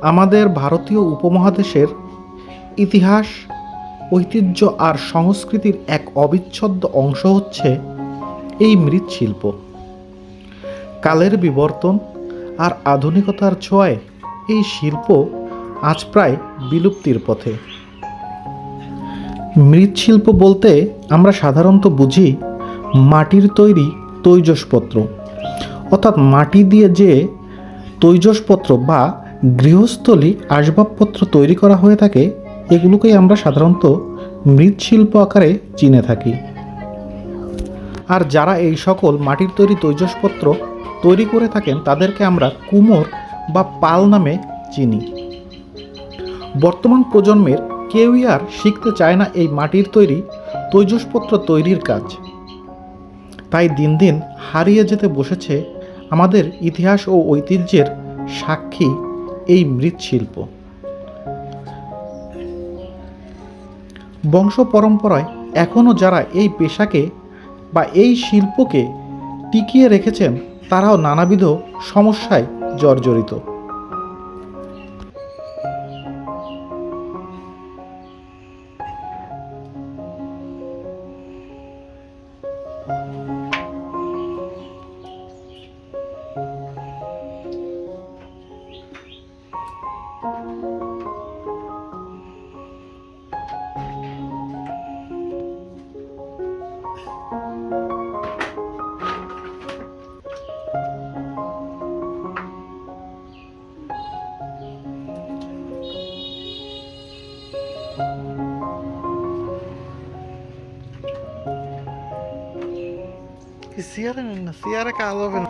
আমাদের ভারতীয় উপমহাদেশের ইতিহাস, ঐতিহ্য আর সংস্কৃতির এক অবিচ্ছেদ্য অংশ হচ্ছে এই মৃৎশিল্প। কালের বিবর্তন আর আধুনিকতার ছোঁয়ায় এই শিল্প আজ প্রায় বিলুপ্তির পথে। মৃৎশিল্প বলতে আমরা সাধারণত বুঝি মাটির তৈরি তৈজসপত্র, অর্থাৎ মাটি দিয়ে যে তৈজসপত্র বা গৃহস্থলী আসবাবপত্র তৈরি করা হয়ে থাকে, এগুলোকেই আমরা সাধারণত মৃৎশিল্প আকারে চিনে থাকি। আর যারা এই সকল মাটির তৈরি তৈজসপত্র তৈরি করে থাকেন তাদেরকে আমরা কুমোর বা পাল নামে চিনি। বর্তমান প্রজন্মের কেউই আর শিখতে চায় না এই মাটির তৈরি তৈজসপত্র তৈরির কাজ। তাই দিন দিন হারিয়ে যেতে বসেছে আমাদের ইতিহাস ও ঐতিহ্যের সাক্ষী এই মৃৎশিল্প। বংশ পরম্পরায় এখনও যারা এই পেশাকে বা এই শিল্পকে টিকিয়ে রেখেছেন তারাও নানাবিধ সমস্যায় জর্জরিত। চেয়ারে কাজ হবে না।